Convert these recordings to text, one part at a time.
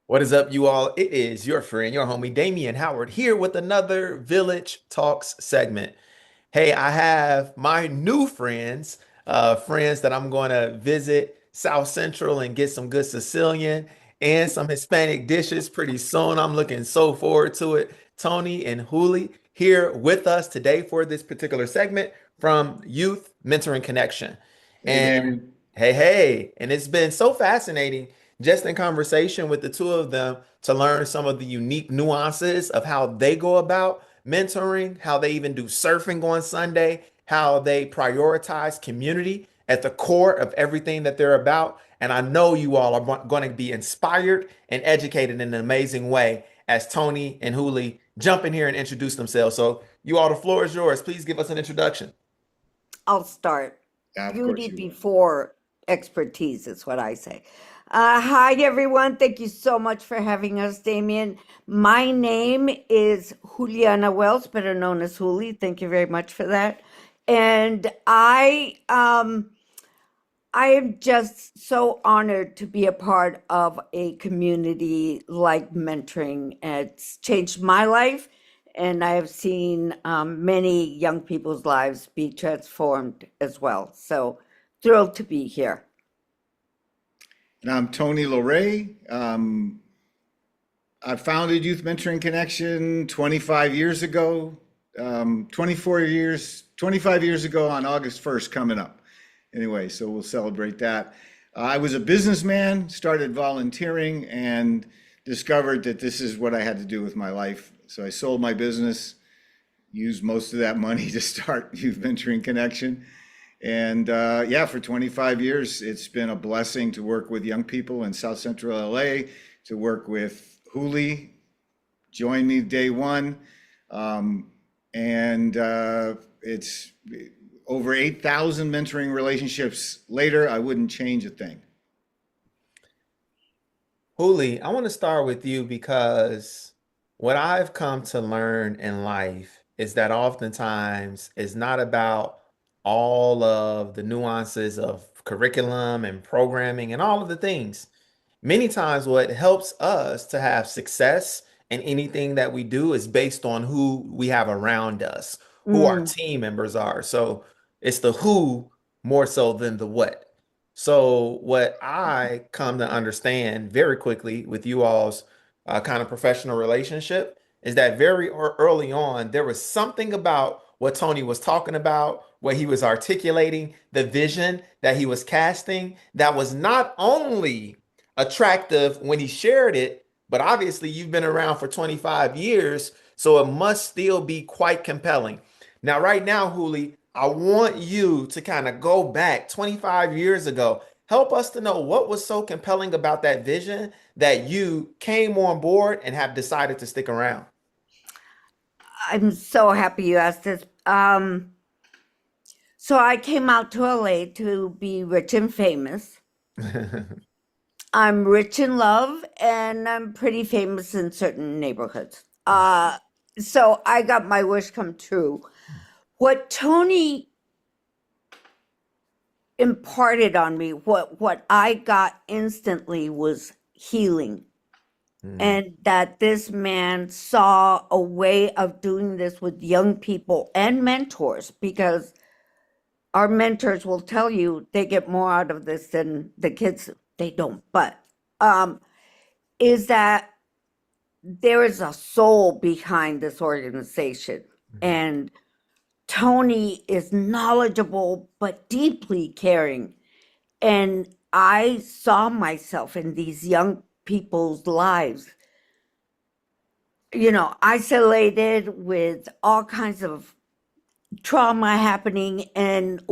What is up, you all? It is your friend, your homie, Damian Howard, here with another Village Talks segment. Hey, I have my new friends, friends that I'm going to visit South Central and get some good Sicilian and some Hispanic dishes pretty soon. I'm looking so forward to it. Tony and Huli here with us today for this particular segment from Youth Mentoring Connection. Hey, And Damon. hey, and it's been so fascinating just in conversation with the two of them to learn some of the unique nuances of how they go about mentoring, how they even do surfing on Sunday, how they prioritize community at the core of everything that they're about. And I know you all are going to be inspired and educated in an amazing way as Tony and Huli jump in here and introduce themselves. So, you all, the floor is yours. Please give us an introduction. I'll start. Yeah, of Beauty course you will. before expertise is what I say. Hi, everyone. Thank you so much for having us, Damien. My name is Juliana Wells, better known as Juli. Thank you very much for that. And I am just so honored to be a part of a community like mentoring. It's changed my life, and I have seen many young people's lives be transformed as well. So thrilled to be here. And I'm Tony Loray. I founded Youth Mentoring Connection 25 years ago, 25 years ago on August 1st coming up. Anyway, so we'll celebrate that. I was a businessman, started volunteering, and discovered that this is what I had to do with my life. So I sold my business, used most of that money to start Youth Mentoring Connection. And yeah, for 25 years, it's been a blessing to work with young people in South Central LA, to work with Huli, joined me day one. And it's over 8,000 mentoring relationships later. I wouldn't change a thing. Huli, I want to start with you because what I've come to learn in life is that oftentimes it's not about all of the nuances of curriculum and programming and all of the things. Many times, what helps us to have success in anything that we do is based on who we have around us, who our Mm. team members are. So it's the who more so than the what. So, what I come to understand very quickly with you all's kind of professional relationship is that very early on, there was something about what Tony was talking about, what he was articulating, the vision that he was casting that was not only attractive when he shared it, but obviously you've been around for 25 years, so it must still be quite compelling. Now, right now, Huli, I want you to kind of go back 25 years ago. Help us to know what was so compelling about that vision that you came on board and have decided to stick around. I'm so happy you asked this. So I came out to LA to be rich and famous. I'm rich in love, and I'm pretty famous in certain neighborhoods. So I got my wish come true. What Tony imparted on me, what I got instantly was healing. Mm, And that this man saw a way of doing this with young people and mentors, because our mentors will tell you they get more out of this than the kids. They don't. But um, is that there is a soul behind this organization. mhm. And Tony is knowledgeable but deeply caring. And I saw myself in these young people's lives, isolated with all kinds of trauma happening, and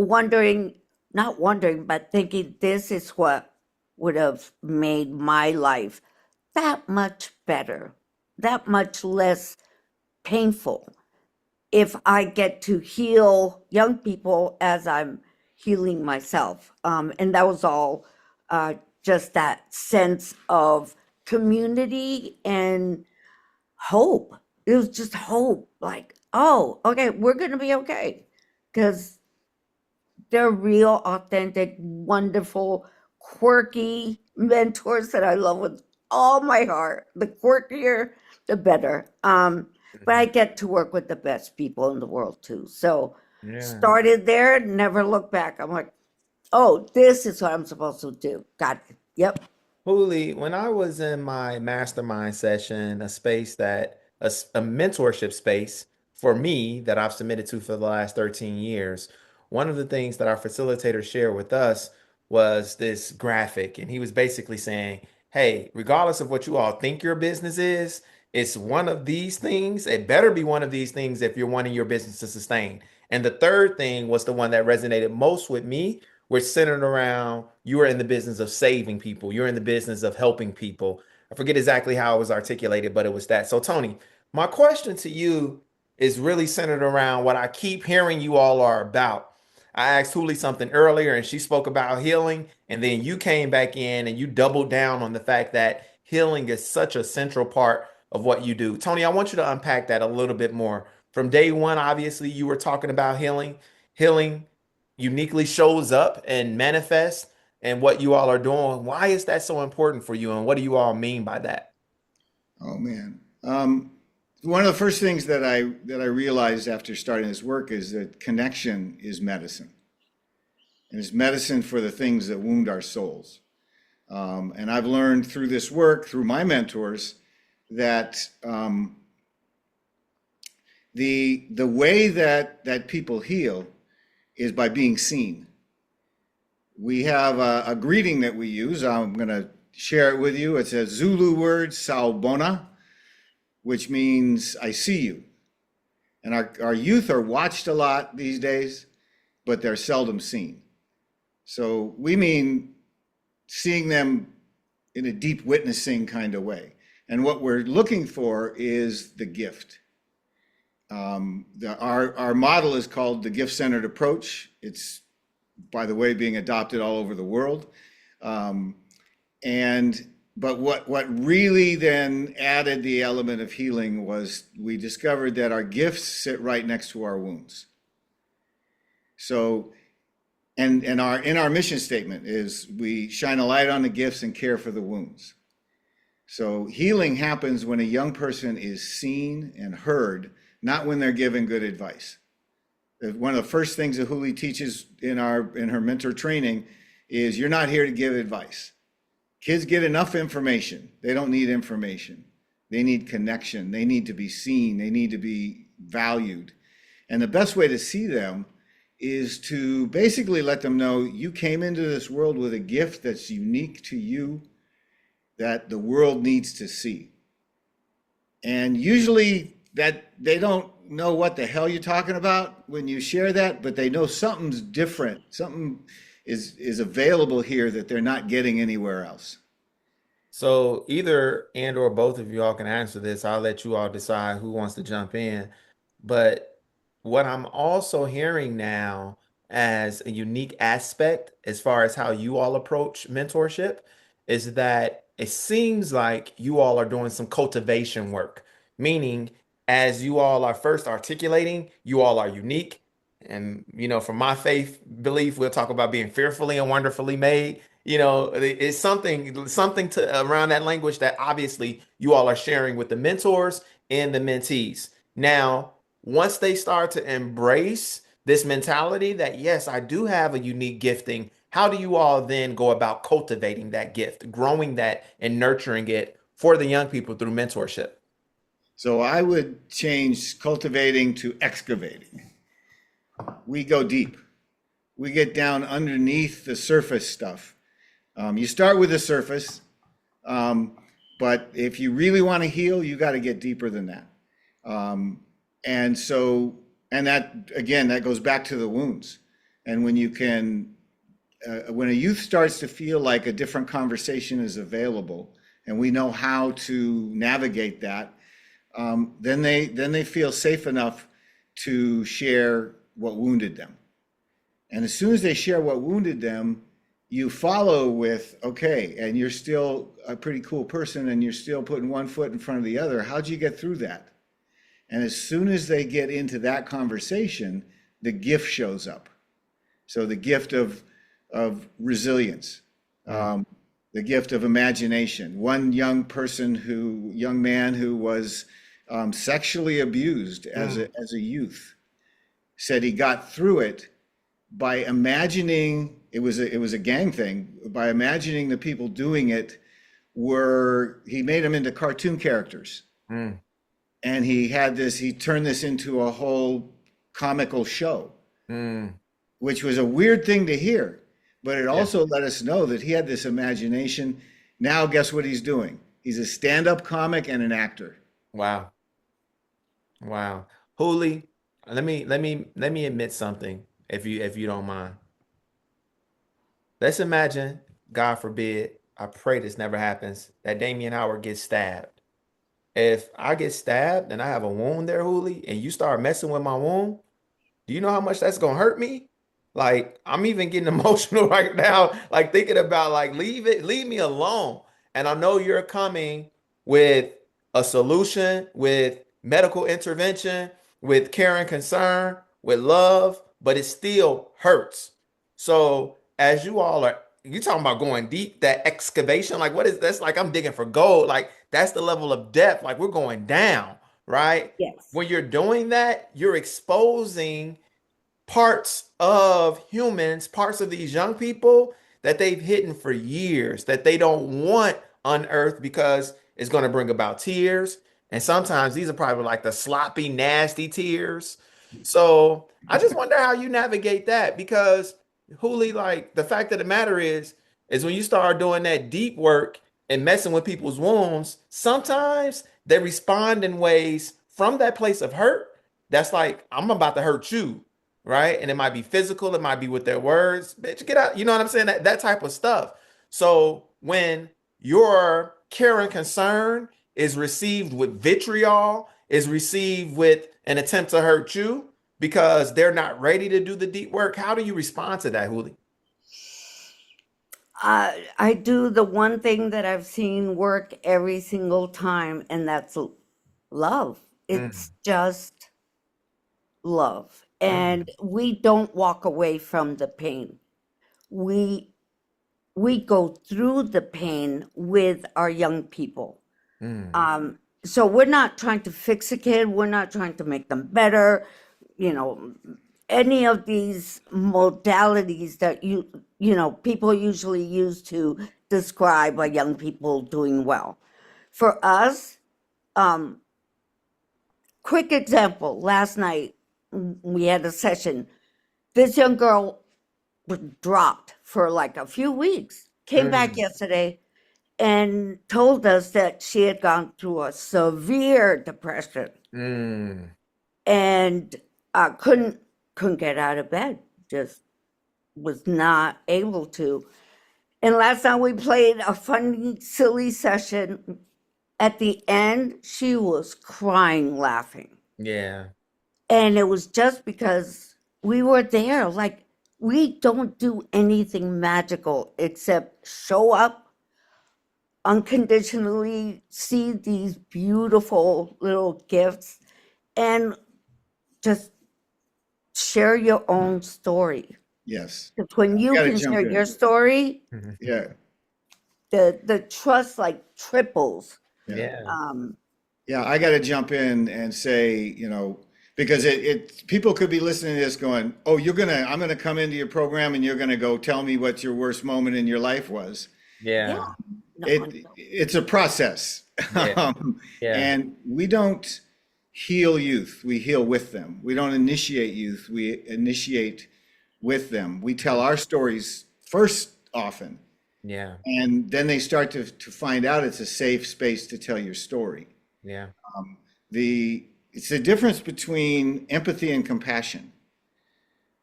not wondering, but thinking this is what would have made my life that much better, that much less painful, if I get to heal young people as I'm healing myself. And that was all just that sense of community and hope. It was just hope, like, oh, okay, we're going to be okay. Because they're real, authentic, wonderful, quirky mentors that I love with all my heart. The quirkier, the better. But I Mhm. get to work with the best people in the world too. So Yeah. started there, never looked back. I'm like, oh, this is what I'm supposed to do. Got it. Yep. Hooli, when I was in my mastermind session, a space that a mentorship space for me that I've submitted to for the last 13 years, one of the things that our facilitator shared with us was this graphic. And he was basically saying, hey, regardless of what you all think your business is, it's one of these things. It better be one of these things if you're wanting your business to sustain. And the third thing was the one that resonated most with me, we're centered around you are in the business of saving people. You're in the business of helping people. I forget exactly how it was articulated, but it was that. So, Tony, my question to you is really centered around what I keep hearing you all are about. I asked Huli something earlier and she spoke about healing, and then you came back in and you doubled down on the fact that healing is such a central part of what you do. Tony, I want you to unpack that a little bit more. From day one, obviously, you were talking about healing. Healing uniquely shows up and manifests and what you all are doing. Why is that so important for you? And what do you all mean by that? Oh man. One of the first things that I realized after starting this work is that connection is medicine, and it's medicine for the things that wound our souls. And I've learned through this work, through my mentors, that the way that people heal is by being seen. We have a greeting that we use. I'm going to share it with you. It's a Zulu word, Sawubona, which means I see you. And our youth are watched a lot these days, but they're seldom seen. So we mean seeing them in a deep witnessing kind of way. And what we're looking for is the gift. Our model is called the gift-centered approach. It's, by the way, being adopted all over the world. Um, but what really then added the element of healing was we discovered that our gifts sit right next to our wounds. So, and our mission statement is we shine a light on the gifts and care for the wounds. So healing happens when a young person is seen and heard, not when they're given good advice. One of the first things that Huli teaches in her mentor training is you're not here to give advice. Kids get enough information. They don't need information. They need connection. They need to be seen. They need to be valued. And the best way to see them is to basically let them know you came into this world with a gift that's unique to you that the world needs to see. And usually that they don't know what the hell you're talking about when you share that, but they know something's different. Something is available here that they're not getting anywhere else. So either and or both of you all can answer this. I'll let you all decide who wants to jump in. But what I'm also hearing now as a unique aspect as far as how you all approach mentorship is that it seems like you all are doing some cultivation work, meaning as you all are first articulating, you all are unique. And, from my faith belief, we'll talk about being fearfully and wonderfully made. It's something to around that language that obviously you all are sharing with the mentors and the mentees. Now, once they start to embrace this mentality that, yes, I do have a unique gifting, how do you all then go about cultivating that gift, growing that and nurturing it for the young people through mentorship? So I would change cultivating to excavating. We go deep. We get down underneath the surface stuff. You start with the surface, but if you really want to heal, you got to get deeper than that. Um, and so, and that again, that goes back to the wounds. And when a youth starts to feel like a different conversation is available, and we know how to navigate that, then they feel safe enough to share what wounded them. And as soon as they share what wounded them, you follow with, okay, and you're still a pretty cool person and you're still putting one foot in front of the other. How'd you get through that? And as soon as they get into that conversation, the gift shows up. So the gift of resilience, the gift of imagination. One young man who was sexually abused Mm, as a youth, said he got through it by imagining it was a gang thing, by imagining the people doing it he made them into cartoon characters. mm, And he turned this into a whole comical show, mm. which was a weird thing to hear, but it Yeah. also let us know that he had this imagination. Now, guess what he's doing? He's a stand-up comic and an actor. Wow. Wow. Hooli, let me admit something, if you don't mind. Let's imagine, God forbid, I pray this never happens, that Damian Howard gets stabbed. If I get stabbed and I have a wound there, Hooli, and you start messing with my wound, do you know how much that's gonna hurt me? Like, I'm even getting emotional right now, like thinking about like leave me alone. And I know you're coming with a solution, with medical intervention, with care and concern, with love, but it still hurts. So as you all are, you talking about going deep, that excavation, like what is that's like I'm digging for gold. Like that's the level of depth, like we're going down, right? Yes. When you're doing that, you're exposing parts of humans, parts of these young people that they've hidden for years, that they don't want unearthed because it's going to bring about tears. And sometimes these are probably like the sloppy, nasty tears. So I just wonder how you navigate that because Hooli, like the fact of the matter is when you start doing that deep work and messing with people's wounds, sometimes they respond in ways from that place of hurt that's like, I'm about to hurt you, right? And it might be physical, it might be with their words. Bitch, get out. You know what I'm saying? That type of stuff. So when your care and concern is received with vitriol, is received with an attempt to hurt you because they're not ready to do the deep work, how do you respond to that, Huli? I do the one thing that I've seen work every single time, and that's love. It's Mm, just love. mm, And we don't walk away from the pain. We we go through the pain with our young people. mm, So we're not trying to fix a kid, we're not trying to make them better, you know, any of these modalities that people usually use to describe a young people doing well. For us, um, quick example, last night we had a session. This young girl was dropped for like a few weeks, came back mm, yesterday and told us that she had gone through a severe depression mm. and couldn't get out of bed, just was not able to. And last night we played a funny silly session. At the end she was crying laughing, Yeah, and it was just because we were there. Like, we don't do anything magical except show up unconditionally, see these beautiful little gifts, and just share your own story. Yes. Because when I you got to can jump share your in. story, Yeah. the trust like triples. Yeah. yeah, Um, Yeah, I got to jump in and say, because people could be listening to this going, "Oh, I'm gonna come into your program and you're gonna go tell me what your worst moment in your life was." yeah, yeah, no, It's a process, yeah, yeah, and we don't heal youth. We heal with them. We don't initiate youth. We initiate with them. We tell our stories first often, yeah, and then they start to find out it's a safe space to tell your story. yeah. It's the difference between empathy and compassion.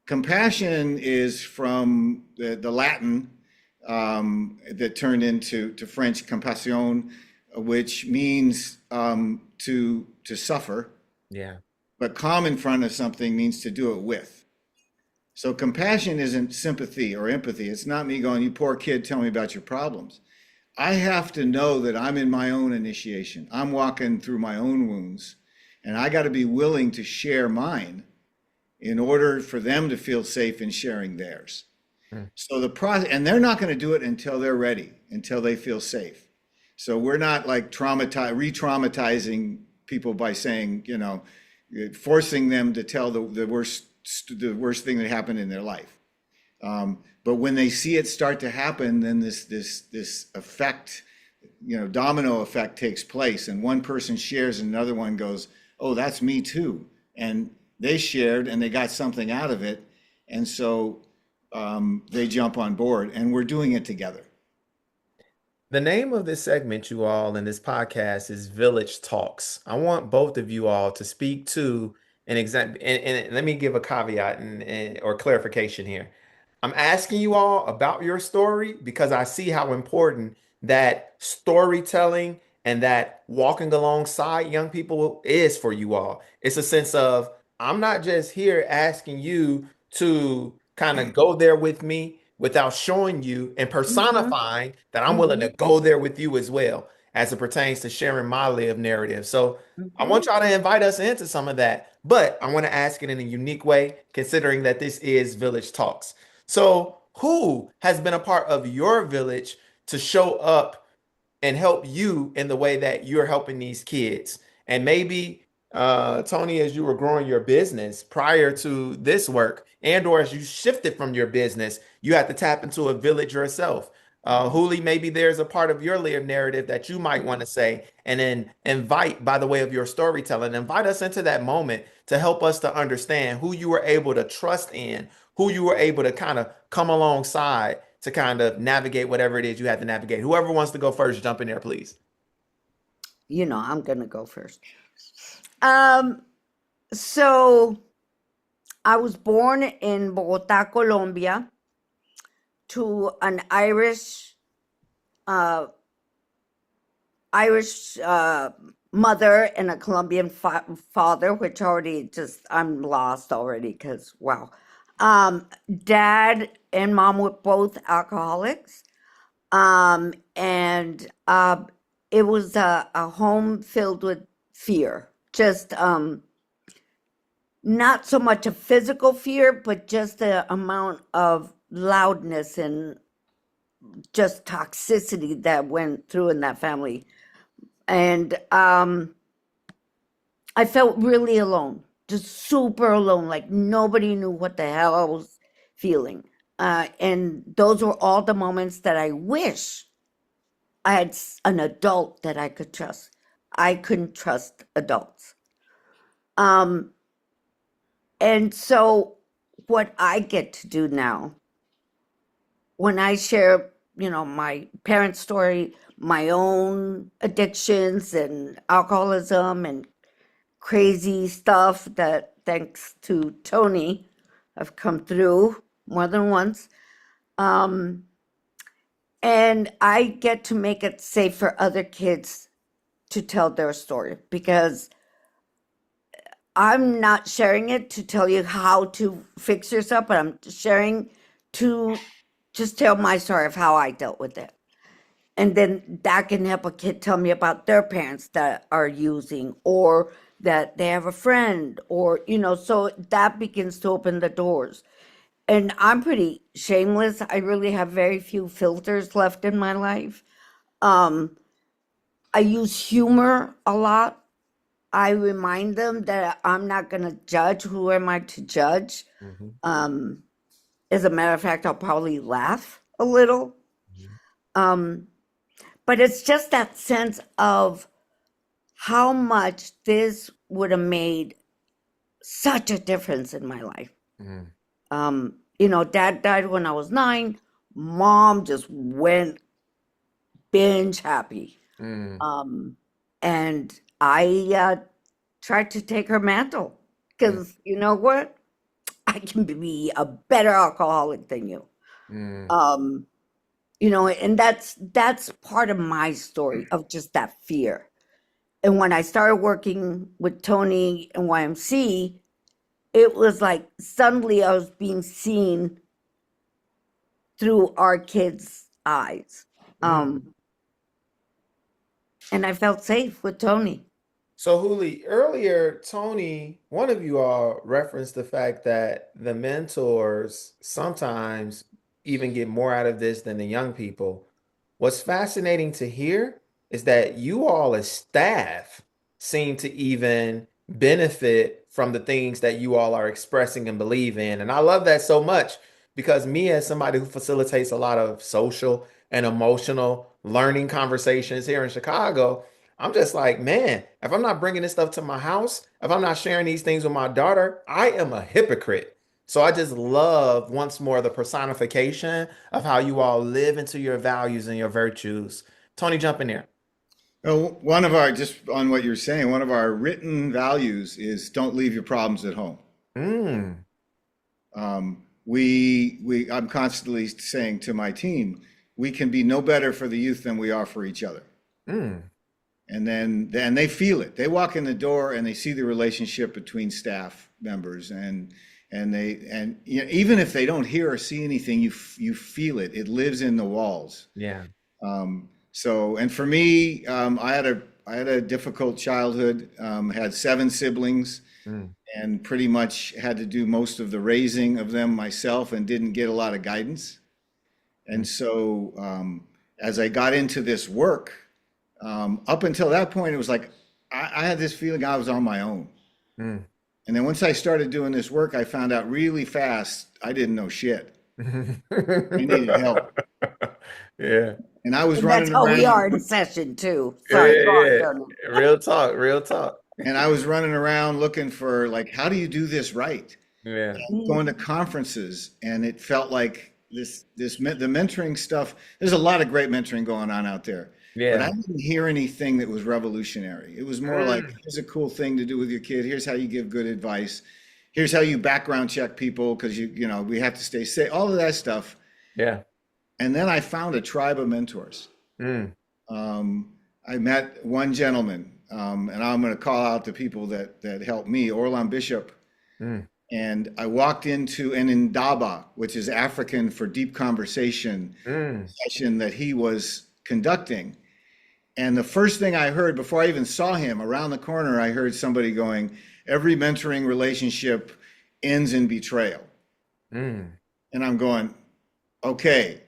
Compassion is from the Latin that turned into French compassion, which means to suffer, Yeah. but calm in front of something means to do it with. So compassion isn't sympathy or empathy. It's not me going, "You poor kid, tell me about your problems." I have to know that I'm in my own initiation. I'm walking through my own wounds, and I got to be willing to share mine in order for them to feel safe in sharing theirs. Mm. So the process, and they're not going to do it until they're ready, until they feel safe. So we're not like re-traumatizing people by saying, forcing them to tell the worst thing that happened in their life. But when they see it start to happen, then this effect, domino effect takes place, and one person shares, and another one goes, "Oh, that's me too," and they shared, and they got something out of it, and so they jump on board, and we're doing it together. The name of this segment, you all, in this podcast is Village Talks. I want both of you all to speak to an example, and let me give a caveat or clarification here. I'm asking you all about your story because I see how important that storytelling and that walking alongside young people is for you all. It's a sense of I'm not just here asking you to kind of go there with me without showing you and Mm-hmm. personifying that I'm willing Mm-hmm. to go there with you as well as it pertains to sharing my live narrative. So I Mm-hmm. want y'all to invite us into some of that, but I want to ask it in a unique way, considering that this is Village Talks. So, who has been a part of your village to show up and help you in the way that you're helping these kids? And maybe, Tony, as you were growing your business prior to this work, and or as you shifted from your business, you had to tap into a village yourself. Huli, maybe there's a part of your live narrative that you might want to say, and then invite, by the way of your storytelling, invite us into that moment to help us to understand who you were able to trust in, who you were able to kind of come alongside to kind of navigate whatever it is you had to navigate. Whoever wants to go first, jump in there, please. I'm gonna go first. Um, so I was born in Bogota, Colombia, to an uh, Irish mother and a Colombian father, which already just I'm lost already because wow. Dad and mom were both alcoholics, and it was a home filled with fear. Just not so much a physical fear, but just the amount of loudness and just toxicity that went through in that family. And I felt really alone, just super alone. Like nobody knew what the hell I was feeling. And those were all the moments that I wish I had an adult that I could trust. I couldn't trust adults. Um, and so, what I get to do now, when I share, my parents' story, my own addictions and alcoholism and crazy stuff that, thanks to Tony, I've come through more than once. Um, and I get to make it safe for other kids to tell their story because I'm not sharing it to tell you how to fix yourself, but I'm sharing to just tell my story of how I dealt with it. And then that can help a kid tell me about their parents that are using or that they have a friend or, so that begins to open the doors. And I'm pretty shameless. I really have very few filters left in my life. Um, I use humor a lot. I remind them that I'm not going to judge. Who am I to judge? Mhm, Um, as a matter of fact, I'll probably laugh a little. mhm, Um, but it's just that sense of how much this would have made such a difference in my life. mhm, Dad died when I was 9. Mom just went binge happy. mhm, Um, and I tried to take her mantle mhm, because you know what? I can be a better alcoholic than you. mhm, Um, and that's part of my story of just that fear. And when I started working with Tony and YMC, it was like suddenly I was being seen through our kids' eyes. mhm. Um, and I felt safe with Tony. So, Huli, earlier, Tony, one of you all referenced the fact that the mentors sometimes even get more out of this than the young people. What's fascinating to hear is that you all as staff seem to even benefit from the things that you all are expressing and believe in. And I love that so much because me, as somebody who facilitates a lot of social and emotional learning conversations here in Chicago, I'm just like, man, if I'm not bringing this stuff to my house, if I'm not sharing these things with my daughter, I am a hypocrite. So I just love once more the personification of how you all live into your values and your virtues. Tony, jump in there. Well, one of our, just on what you're saying, one of our written values is don't leave your problems at home. Mm, I'm constantly saying to my team, we can be no better for the youth than we are for each other. mm, And then they feel it. They walk in the door and they see the relationship between staff members, and you know, even if they don't hear or see anything, you feel it. It lives in the walls. yeah. So, and for me, I had a difficult childhood. Had 7 siblings, Mm, and pretty much had to do most of the raising of them myself, and didn't get a lot of guidance. mm, And so, as I got into this work, up until that point, it was like I had this feeling I was on my own. mm. And then once I started doing this work, I found out really fast I didn't know shit. I needed help. Yeah. And I was And that's running how we around are in session too. Yeah, Sorry, go on, yeah, Tony. yeah. Real talk, real talk. and I was running around looking for, like, how do you do this right? Yeah. And going to conferences, and it felt like the mentoring stuff. There's a lot of great mentoring going on out there, but I Yeah. didn't hear anything that was revolutionary. It was more like, Mm, here's a cool thing to do with your kid. Here's how you give good advice. Here's how you background check people because you know we have to stay safe. All of that stuff. yeah. And then I found a tribe of mentors. Mm, I met one gentleman, and I'm going to call out the people that helped me, Orlan Bishop. mm, And I walked into an Indaba, which is African for deep conversation mm, session that he was conducting. And the first thing I heard before I even saw him around the corner, I heard somebody going, every mentoring relationship ends in betrayal. mm. And I'm going, okay,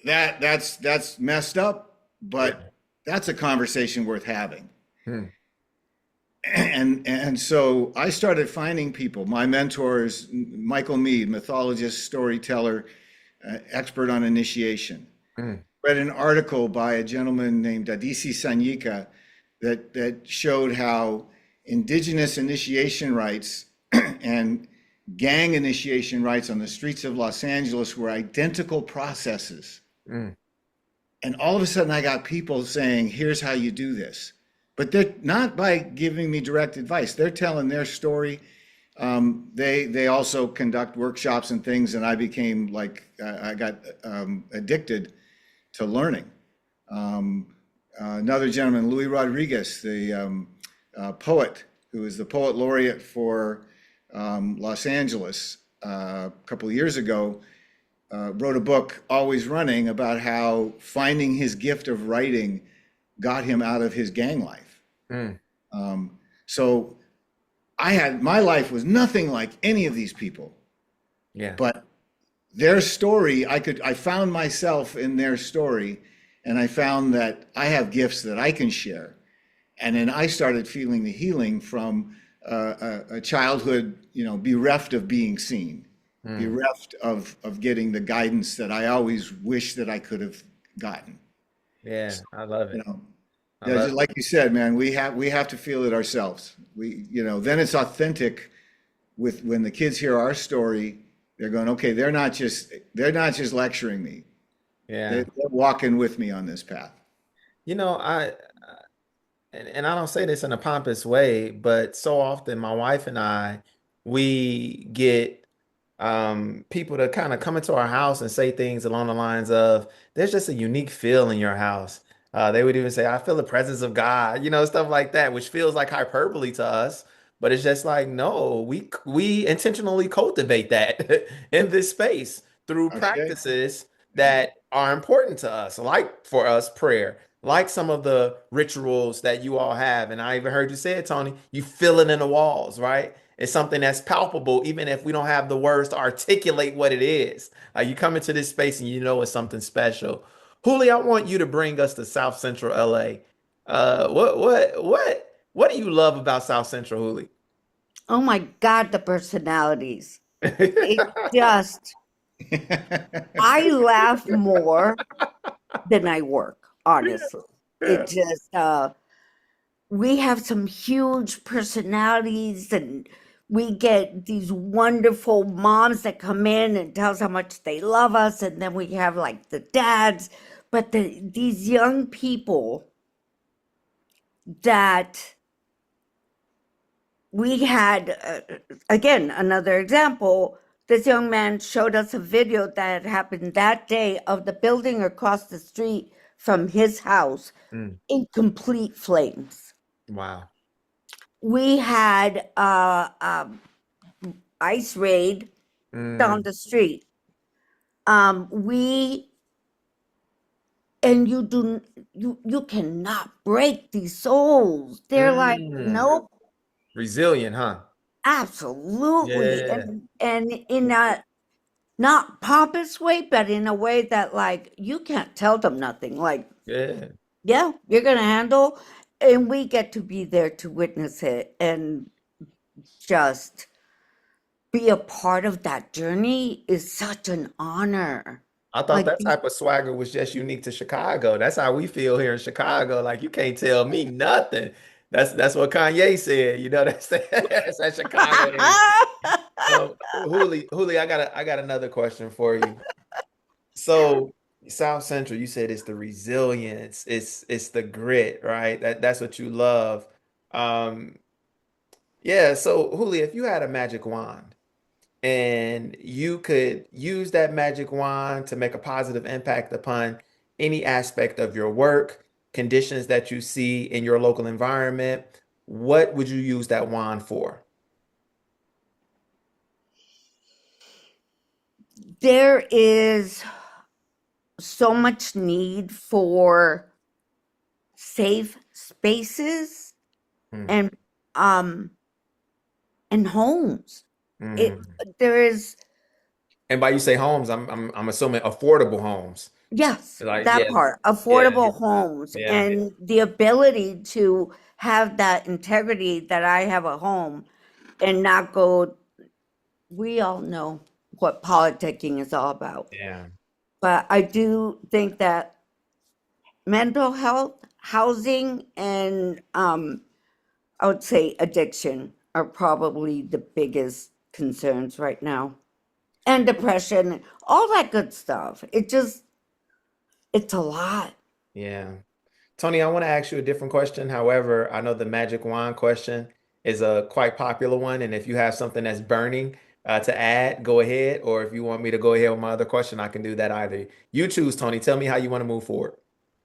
that's messed up, Yeah. but that's a conversation worth having. Mm, And so I started finding people, my mentors, Michael Mead, mythologist, storyteller, expert on initiation. mm, Read an article by a gentleman named Adisi Sanyika that showed how indigenous initiation rites and gang initiation rites on the streets of Los Angeles were identical processes. mm. And all of a sudden, I got people saying, here's how you do this. But they're not by giving me direct advice. They're telling their story. They also conduct workshops and things, and I became like, I got addicted to learning. Another gentleman, Louis Rodriguez, the poet, who is the poet laureate for Los Angeles a couple of years ago, wrote a book, Always Running, about how finding his gift of writing got him out of his gang life. Mm. So my life was nothing like any of these people, Yeah. but their story, I found myself in their story, and I found that I have gifts that I can share. And then I started feeling the healing from a childhood, bereft of being seen, Mm. bereft of getting the guidance that I always wished that I could have gotten. Yeah. I love You it. know, I yeah, love just it. like you said, man, we have to feel it ourselves. Then it's authentic when the kids hear our story, they're going, okay, they're not just lecturing me. Yeah. They're walking with me on this path. I and I don't say this in a pompous way, but so often my wife and I, we get people to kind of come into our house and say things along the lines of, there's just a unique feel in your house. They would even say, I feel the presence of God, stuff like that, which feels like hyperbole to us. But it's just like, no, we intentionally cultivate that in this space through Okay. practices Yeah. that are important to us, like for us, prayer, like some of the rituals that you all have. And I even heard you say it, Tony, you feel it in the walls, right? It's something that's palpable, even if we don't have the words to articulate what it is. Like you come into this space and you know it's something special. Huli, I want you to bring us to South Central LA. What do you love about South Central, Huli? Oh my God, the personalities. It just, I laugh more than I work, honestly. It just, we have some huge personalities and we get these wonderful moms that come in and tell us how much they love us. And then we have like the dads, but these young people that we had, again, another example. This young man showed us a video that had happened that day of the building across the street from his house Mm, in complete flames. wow. We had ice raid down Mm, the street. We and you do you cannot break these souls. They're like, mm. nope, Resilient, huh? absolutely, Yeah, and in a not pompous way, but in a way that like you can't tell them nothing. Like, yeah. yeah, you're gonna handle, and we get to be there to witness it and just be a part of that journey is such an honor. I thought Like, that type of swagger was just unique to Chicago. That's how we feel here in Chicago. Like you can't tell me nothing. That's what Kanye said. You know, that's that Chicago energy. Huli, I got another question for you. So South Central, you said it's the resilience, it's the grit, right? That's what you love. Um, yeah. So Huli, if you had a magic wand and you could use that magic wand to make a positive impact upon any aspect of your work, conditions that you see in your local environment, what would you use that wand for? there is so much need for safe spaces Mm, and um and homes. It mhm. there is And by you say homes, I'm assuming affordable homes. yes, Like, that yeah, part, yeah, affordable homes yeah, and the ability to have that integrity that I have a home and not go, we all know what politicking is all about. yeah. But I do think that mental health, housing, and I would say addiction are probably the biggest concerns right now. And depression, all that good stuff. It's a lot. Yeah. Tony, I want to ask you a different question. However, I know the magic wand question is a quite popular one. And if you have something that's burning to add, go ahead. Or if you want me to go ahead with my other question, I can do that either. You choose, Tony. Tell me how you want to move forward.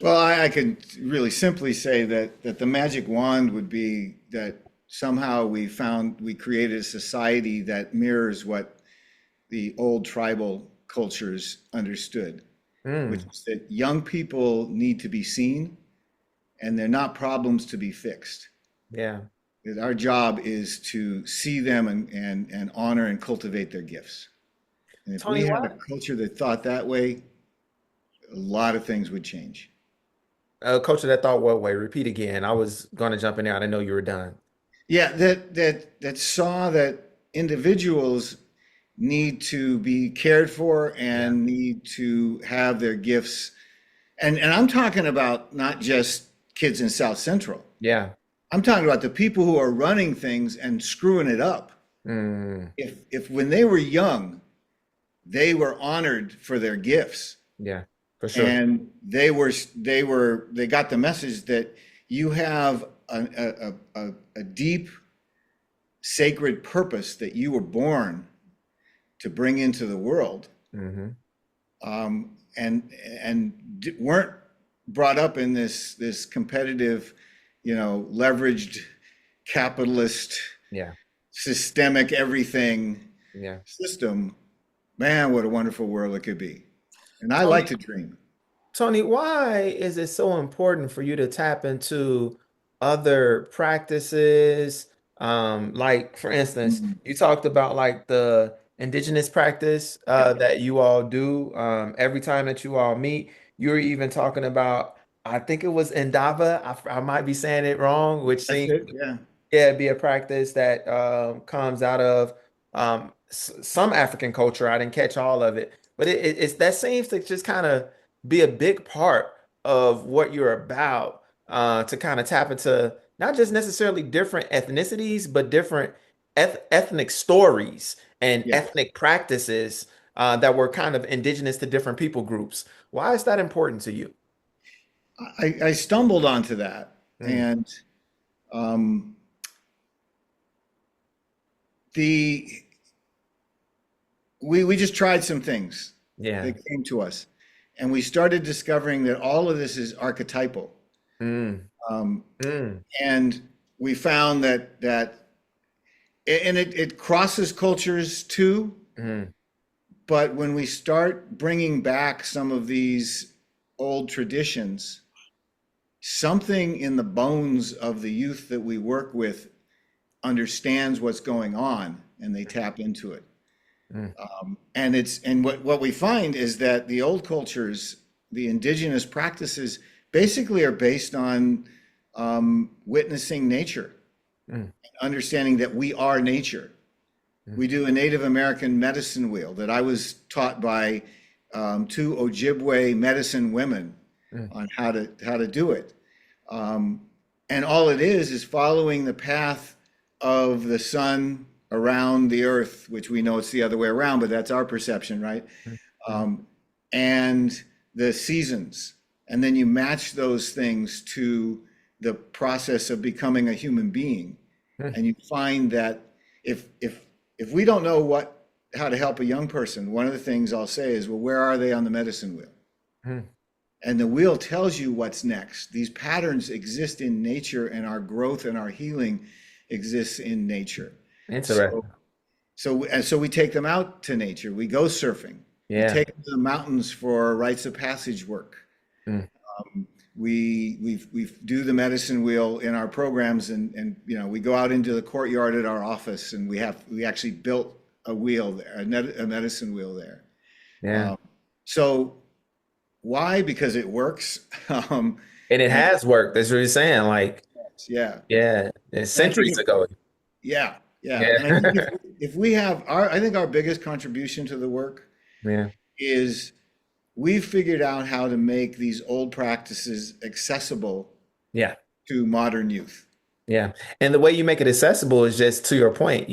Well, I could really simply say that the magic wand would be that somehow we created a society that mirrors what the old tribal cultures understood, which Mm, is that young people need to be seen and they're not problems to be fixed. yeah. That our job is to see them and honor and cultivate their gifts. And if we Tony, had why? a culture that thought that way, a lot of things would change. Coach, that thought what way? Repeat again. I was going to jump in there. I didn't know you were done. Yeah, that saw that individuals need to be cared for Yeah. and need to have their gifts. And I'm talking about not just kids in South Central. Yeah. I'm talking about the people who are running things and screwing it up. Mm, If when they were young, they were honored for their gifts yeah, for sure. and they got the message that you have a deep sacred purpose that you were born to bring into the world, Hmm. and weren't brought up in this competitive, leveraged capitalist Yeah. systemic everything Yeah. system. Man, what a wonderful world it could be. And I like Tony, to dream. Tony, why is it so important for you to tap into other practices, Like for instance, Mm. you talked about like the indigenous practice Yeah, that you all do every time that you all meet. You were even talking about, I think it was Indaba. I might be saying it wrong, which that's seems it. Yeah, yeah, it'd be a practice that comes out of some African culture. I didn't catch all of it, but it's that seems to just kind of be a big part of what you're about to kind of tap into not just necessarily different ethnicities, but different ethnic stories and yeah. ethnic practices that were kind of indigenous to different people groups. Why is that important to you? I stumbled onto that, Mm, and um, the we just tried some things yeah. that came to us, and we started discovering that all of this is archetypal. Mm, Um, mm, and we found and it crosses cultures too. mm, But when we start bringing back some of these old traditions, something in the bones of the youth that we work with understands what's going on and they tap into it. mm, And what we find is that the old cultures, the indigenous practices, basically are based on witnessing nature, mm, understanding that we are nature. mm, We do a Native American medicine wheel that I was taught by two Ojibwe medicine women mm. on how to do it. Um, and all it is following the path of the sun around the earth, which we know it's the other way around, but that's our perception, right? Mm, Um, and the seasons. And then you match those things to the process of becoming a human being. mm, And you find that if we don't know how to help a young person, one of the things I'll say is, well, where are they on the medicine wheel? mm. And the wheel tells you what's next. These patterns exist in nature, and our growth and our healing exists in nature. So, Interesting. so we take them out to nature. We go surfing. We Yeah. take them to the mountains for rites of passage work. Mm, We do the medicine wheel in our programs, and we go out into the courtyard at our office, and we actually built a wheel there, a medicine wheel there. yeah. Um, so why? Because it works. And it And has worked. That's what you're saying. Like, yeah, yeah, and I think centuries ago. yeah, and I think Yeah. if we have I think our biggest contribution to the work Yeah. is we've figured out how to make these old practices accessible Yeah. to modern youth. Yeah. And the way you make it accessible is just to your point.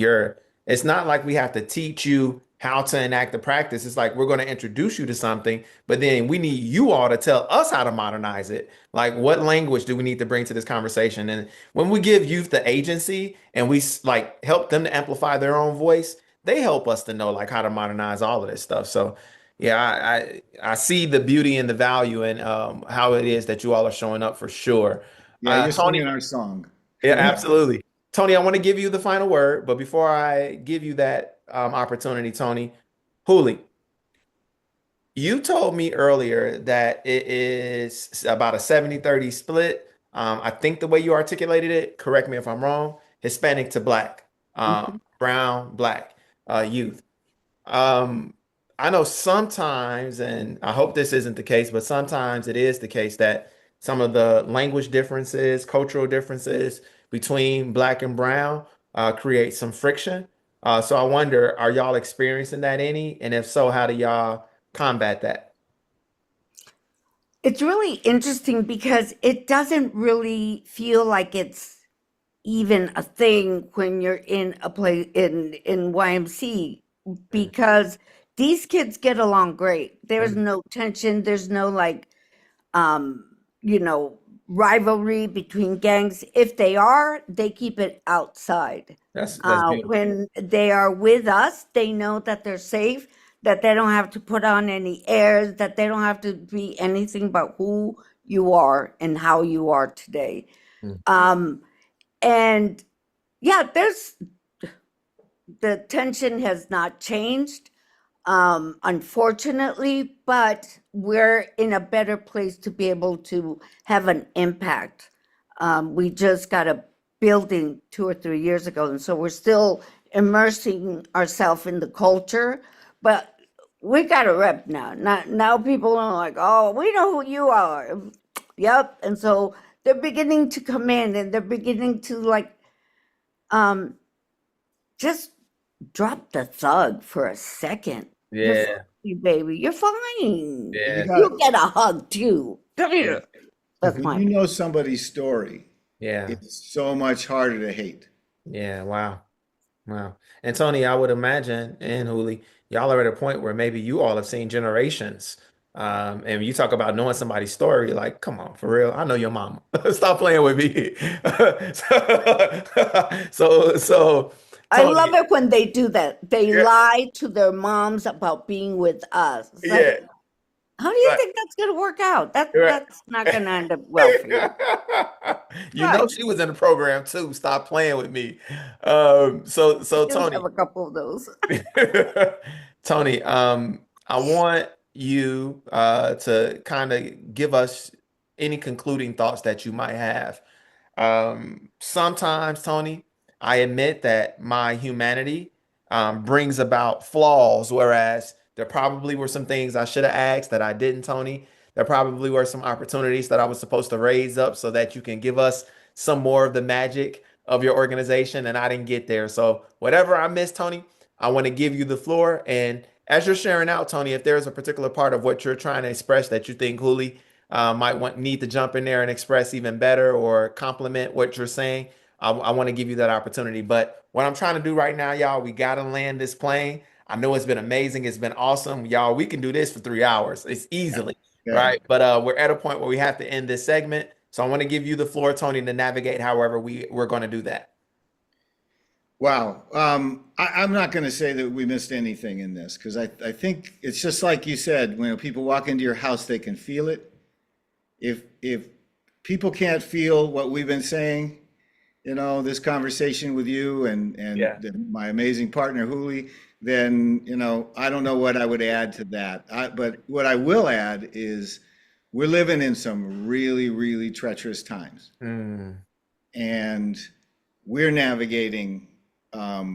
It's not like we have to teach you how to enact the practice. It's like we're going to introduce you to something, but then we need you all to tell us how to modernize it. Like what language do we need to bring to this conversation? And when we give youth the agency and like help them to amplify their own voice, they help us to know like how to modernize all of this stuff. So yeah, I see the beauty and the value and how it is that you all are showing up for sure. Yeah, you're Tony, singing our song. yeah, absolutely. Tony, I want to give you the final word, but before I give you that opportunity, Tony, Hooli, you told me earlier that it is about a 70-30 split. I think the way you articulated it, correct me if I'm wrong, Hispanic to black, Mhm. brown, black youth. Um, I know sometimes, and I hope this isn't the case, but sometimes it is the case that some of the language differences, cultural differences between black and brown create some friction. So I wonder, are y'all experiencing that any? And if so, how do y'all combat that? It's really interesting because it doesn't really feel like it's even a thing when you're in a place in YMC Mm, because these kids get along great. There's mm. no tension, there's no like um, you know, rivalry between gangs. If they are, they keep it outside. That's beautiful. When they are with us, they know that they're safe, that they don't have to put on any airs, that they don't have to be anything but who you are and how you are today. Mm, Um, and yeah, there's the tension has not changed, unfortunately, but we're in a better place to be able to have an impact. We just got to building 2 or 3 years ago, and so we're still immersing ourselves in the culture. But we got a rep now. Now people are like, oh, we know who you are. Yep. And so they're beginning to come in, and they're beginning to like um just drop the thug for a second. You're Yeah, fine, baby. You're fine. You yeah, got You get a hug too. Come yeah, here. That's when my you know somebody's story, yeah, it's so much harder to hate. yeah. Wow. Wow. And Tony, I would imagine, and Huli, y'all are at a point where maybe you all have seen generations. And you talk about knowing somebody's story, like, come on, for real. I know your mama. Stop playing with me. So, I love Tony, it when they do that. They yeah, lie to their moms about being with us. It's like, yeah, how do you right, think that's going to work out? right. That's not going to end up well for you. You know Right. she was in the program too. Stop playing with me. I So do have Tony, a couple of those. Tony, I want you to kind of give us any concluding thoughts that you might have. Sometimes, Tony, I admit that my humanity brings about flaws, whereas there probably were some things I should have asked that I didn't, Tony. There probably were some opportunities that I was supposed to raise up so that you can give us some more of the magic of your organization, and I didn't get there. So, whatever I missed, Tony, I want to give you the floor. And as you're sharing out, Tony, if there's a particular part of what you're trying to express that you think Huli might need to jump in there and express even better or compliment what you're saying, I want to give you that opportunity. But what I'm trying to do right now, y'all, we got to land this plane. I know it's been amazing. It's been awesome. Y'all, we can do this for 3 hours. It's easily, Yeah. right? But we're at a point where we have to end this segment. So I want to give you the floor, Tony, to navigate however we're going to do that. Wow. I'm not going to say that we missed anything in this because I think it's just like you said, when people walk into your house, they can feel it. If people can't feel what we've been saying, this conversation with you Yeah. and my amazing partner, Huli, then, I don't know what I would add to that. But what I will add is we're living in some really, really treacherous times. Mm, And we're navigating a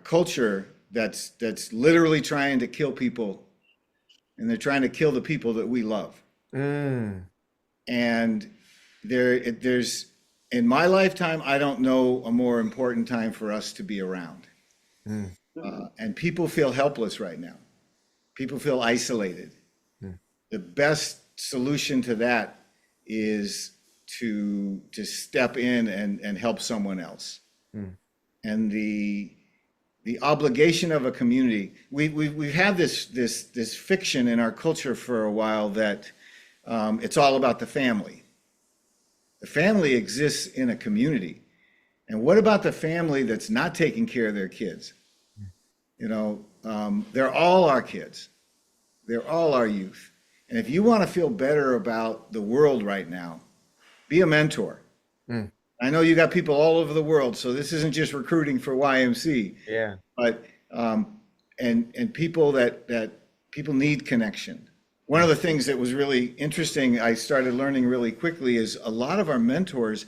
culture that's literally trying to kill people, and they're trying to kill the people that we love. mm, And there's in my lifetime, I don't know a more important time for us to be around. mm, And people feel helpless right now. People feel isolated. mm, The best solution to that is to step in and help someone else. mm, And the obligation of a community. We've had this fiction in our culture for a while that it's all about the family. The family exists in a community. And what about the family that's not taking care of their kids? They're all our kids. They're all our youth. And if you want to feel better about the world right now, be a mentor. mm. I know you got people all over the world, so this isn't just recruiting for YMC, Yeah. but and people that people need connection. One of the things that was really interesting, I started learning really quickly, is a lot of our mentors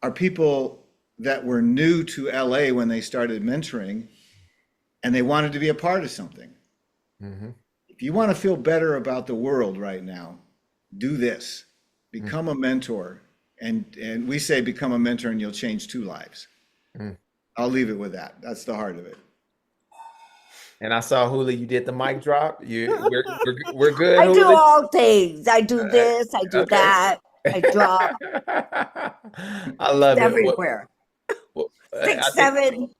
are people that were new to LA when they started mentoring, and they wanted to be a part of something. Hmm. If you want to feel better about the world right now, do this. Become a mentor. And we say become a mentor and you'll change 2 lives. Mm. I'll leave it with that. That's the heart of it. And I saw Huli, you did the mic drop. We're good, I do Huli. all things. I do Uh, this, I do okay. that, I drop. I It's love it. everywhere. I Six, think seven.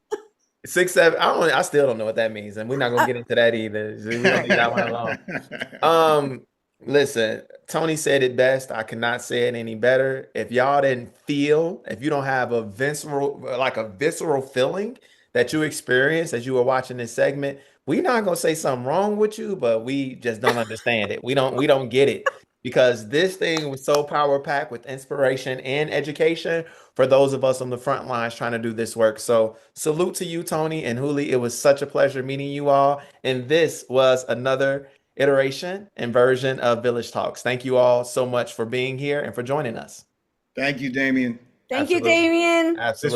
6, 7. I still don't know what that means, and we're not gonna get into that either. So we're gonna leave that one alone. Um, Listen, Tony said it best. I cannot say it any better. If y'all didn't feel, if you don't have a visceral feeling that you experienced as you were watching this segment, we're not gonna say something wrong with you, but we just don't understand it. We don't get it because this thing was so power packed with inspiration and education for those of us on the front lines trying to do this work. So salute to you, Tony and Huli. It was such a pleasure meeting you all. And this was another iteration and version of Village Talks. Thank you all so much for being here and for joining us. Thank you, Damien. Thank you, Absolutely. Damien. This Absolutely.